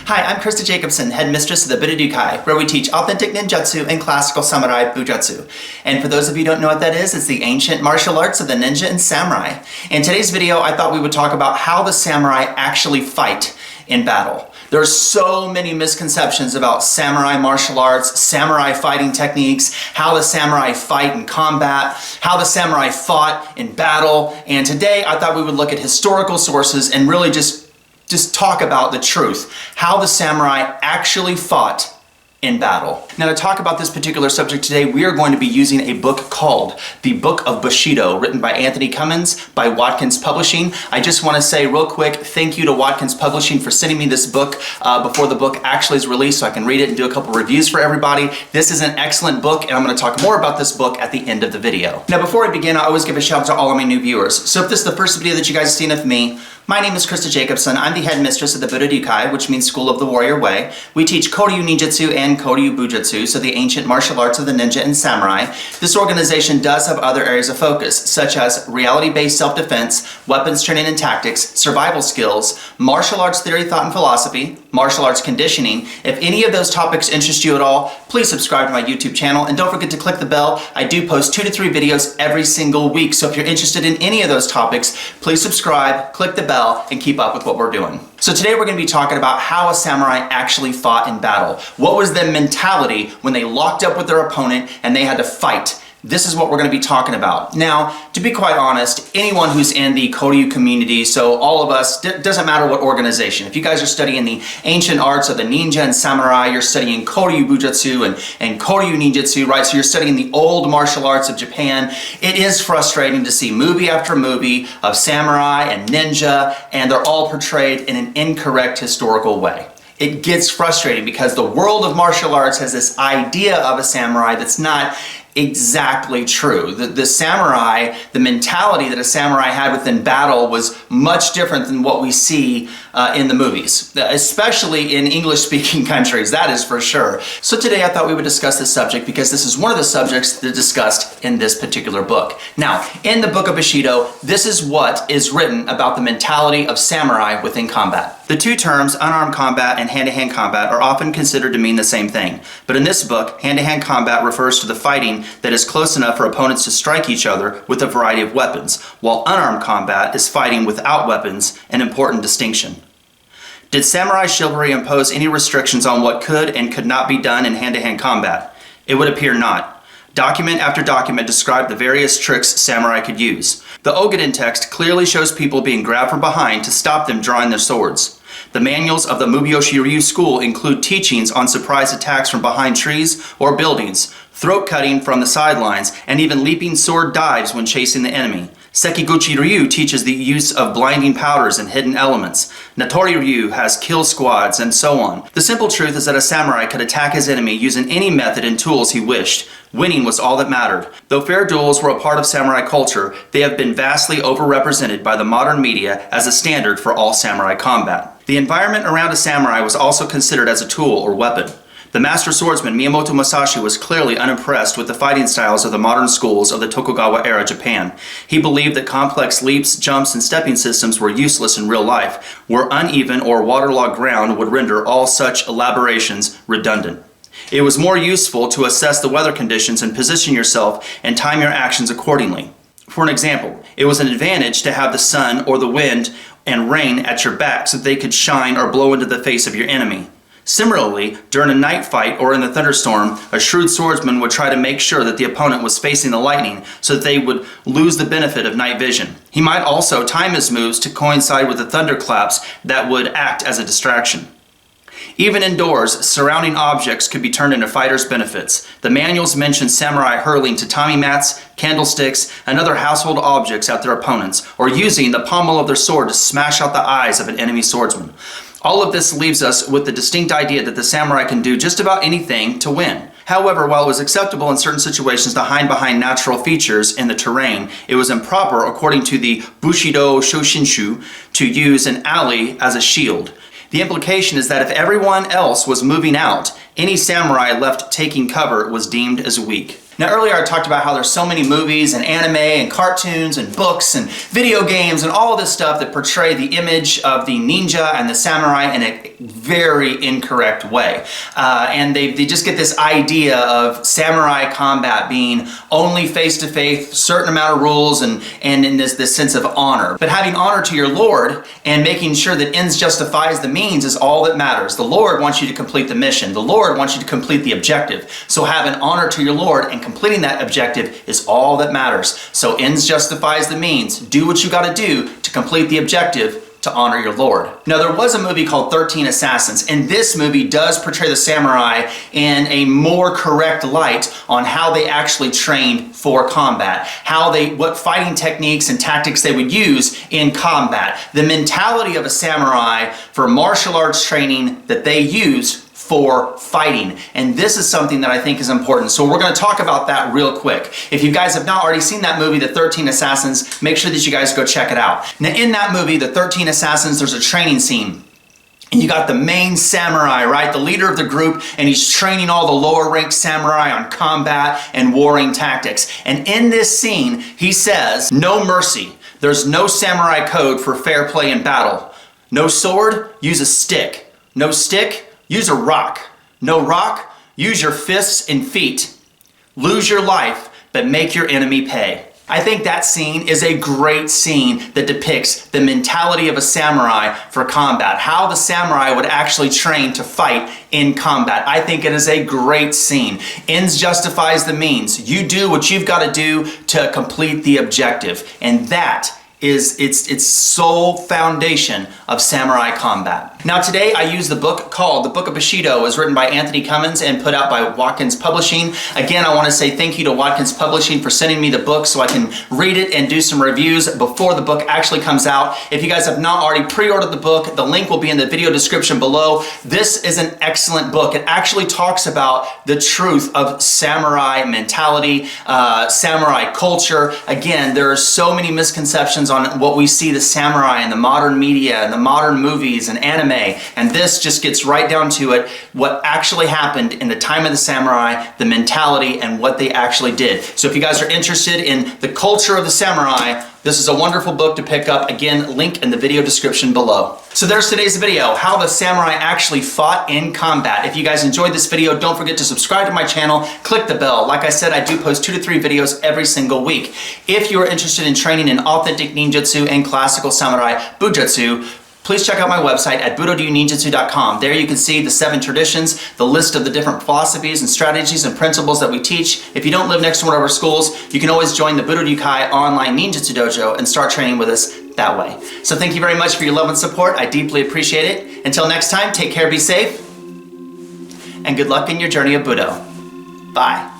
Hi, I'm Krista Jacobson, headmistress of the Budokai, where we teach authentic ninjutsu and classical samurai bujutsu. And for those of you who don't know what that is, it's the ancient martial arts of the ninja and samurai. In today's video, I thought we would talk about how the samurai actually fight in battle. There are so many misconceptions about samurai martial arts, samurai fighting techniques, how the samurai fight in combat, how the samurai fought in battle. And today I thought we would look at historical sources and really just talk about the truth, how the samurai actually fought in battle. Now, to talk about this particular subject today, we are going to be using a book called The Book of Bushido, written by Anthony Cummins by Watkins Publishing. I just want to say real quick, thank you to Watkins Publishing for sending me this book before the book actually is released so I can read it and do a couple reviews for everybody. This is an excellent book, and I'm going to talk more about this book at the end of the video. Now, before I begin, I always give a shout out to all of my new viewers. So if this is the first video that you guys have seen of me, my name is Krista Jacobson. I'm the headmistress of the Budokai, which means School of the Warrior Way. We teach Koryu Ninjutsu and Koryu Bujutsu, so the ancient martial arts of the ninja and samurai. This organization does have other areas of focus, such as reality-based self-defense, weapons training and tactics, survival skills, martial arts theory, thought, and philosophy, martial arts conditioning. If any of those topics interest you at all, please subscribe to my YouTube channel, and don't forget to click the bell. I do post 2 to 3 videos every single week, so if you're interested in any of those topics, please subscribe, click the bell, and keep up with what we're doing. So today we're going to be talking about how a samurai actually fought in battle. What was their mentality when they locked up with their opponent and they had to fight? This is what we're going to be talking about. Now, to be quite honest, anyone who's in the Koryu community, so all of us, doesn't matter what organization. If you guys are studying the ancient arts of the ninja and samurai, you're studying Koryu Bujutsu and Koryu Ninjutsu, right? So you're studying the old martial arts of Japan. It is frustrating to see movie after movie of samurai and ninja, and they're all portrayed in an incorrect historical way. It gets frustrating because the world of martial arts has this idea of a samurai that's not exactly true. The samurai, the mentality that a samurai had within battle was much different than what we see in the movies, especially in English-speaking countries, that is for sure. So today I thought we would discuss this subject because this is one of the subjects that discussed in this particular book. Now, in the Book of Bushido, this is what is written about the mentality of samurai within combat. The two terms, unarmed combat and hand-to-hand combat, are often considered to mean the same thing. But in this book, hand-to-hand combat refers to the fighting that is close enough for opponents to strike each other with a variety of weapons, while unarmed combat is fighting without weapons, an important distinction. Did samurai chivalry impose any restrictions on what could and could not be done in hand-to-hand combat? It would appear not. Document after document described the various tricks samurai could use. The Ogaden text clearly shows people being grabbed from behind to stop them drawing their swords. The manuals of the Mubiyoshi Ryu school include teachings on surprise attacks from behind trees or buildings, throat cutting from the sidelines, and even leaping sword dives when chasing the enemy. Sekiguchi Ryu teaches the use of blinding powders and hidden elements. Natori Ryu has kill squads, and so on. The simple truth is that a samurai could attack his enemy using any method and tools he wished. Winning was all that mattered. Though fair duels were a part of samurai culture, they have been vastly overrepresented by the modern media as a standard for all samurai combat. The environment around a samurai was also considered as a tool or weapon. The master swordsman Miyamoto Musashi was clearly unimpressed with the fighting styles of the modern schools of the Tokugawa-era Japan. He believed that complex leaps, jumps, and stepping systems were useless in real life, where uneven or waterlogged ground would render all such elaborations redundant. It was more useful to assess the weather conditions and position yourself and time your actions accordingly. For an example, it was an advantage to have the sun or the wind and rain at your back so that they could shine or blow into the face of your enemy. Similarly, during a night fight or in a thunderstorm, a shrewd swordsman would try to make sure that the opponent was facing the lightning so that they would lose the benefit of night vision. He might also time his moves to coincide with the thunderclaps that would act as a distraction. Even indoors, surrounding objects could be turned into fighters' benefits. The manuals mention samurai hurling tatami mats, candlesticks, and other household objects at their opponents, or using the pommel of their sword to smash out the eyes of an enemy swordsman. All of this leaves us with the distinct idea that the samurai can do just about anything to win. However, while it was acceptable in certain situations to hide behind natural features in the terrain, it was improper, according to the Bushido Shoshinshu, to use an alley as a shield. The implication is that if everyone else was moving out, any samurai left taking cover was deemed as weak. Now earlier I talked about how there's so many movies and anime and cartoons and books and video games and all of this stuff that portray the image of the ninja and the samurai in a very incorrect way. And they just get this idea of samurai combat being only face-to-face, certain amount of rules, and in this sense of honor. But having honor to your Lord and making sure that ends justifies the means is all that matters. The Lord wants you to complete the mission. The Lord wants you to complete the objective. So having honor to your Lord and completing that objective is all that matters. So ends justifies the means. Do what you got to do to complete the objective to honor your Lord. Now, there was a movie called 13 Assassins, and this movie does portray the samurai in a more correct light on how they actually trained for combat, what fighting techniques and tactics they would use in combat, the mentality of a samurai for martial arts training that they used for fighting. And this is something that I think is important. So we're going to talk about that real quick. If you guys have not already seen that movie, The 13 Assassins, make sure that you guys go check it out. Now, in that movie, The 13 Assassins, there's a training scene. And you got the main samurai, right? The leader of the group, and he's training all the lower ranked samurai on combat and warring tactics. And in this scene, he says, no mercy. There's no samurai code for fair play in battle. No sword, use a stick. No stick, use a rock. No rock, use your fists and feet. Lose your life, but make your enemy pay. I think that scene is a great scene that depicts the mentality of a samurai for combat, how the samurai would actually train to fight in combat. I think it is a great scene. Ends justifies the means. You do what you've got to do to complete the objective, and that is its sole foundation of samurai combat. Now today I use the book called The Book of Bushido. It was written by Anthony Cummins and put out by Watkins Publishing. Again, I want to say thank you to Watkins Publishing for sending me the book so I can read it and do some reviews before the book actually comes out. If you guys have not already pre-ordered the book, the link will be in the video description below. This is an excellent book. It actually talks about the truth of samurai mentality, samurai culture. Again, there are so many misconceptions on what we see the samurai in the modern media and the modern movies and anime, and this just gets right down to it, what actually happened in the time of the samurai, the mentality, and what they actually did. So if you guys are interested in the culture of the samurai, this is a wonderful book to pick up. Again, link in the video description below. So there's today's video, how the samurai actually fought in combat. If you guys enjoyed this video, don't forget to subscribe to my channel, click the bell. Like I said, I do post 2 to 3 videos every single week. If you're interested in training in authentic ninjutsu and classical samurai bujutsu, please check out my website at budo-ninjutsu.com. There you can see the 7 traditions, the list of the different philosophies and strategies and principles that we teach. If you don't live next to one of our schools, you can always join the Budo-Ryukai online ninjutsu dojo and start training with us that way. So thank you very much for your love and support. I deeply appreciate it. Until next time, take care, be safe, and good luck in your journey of Budo. Bye.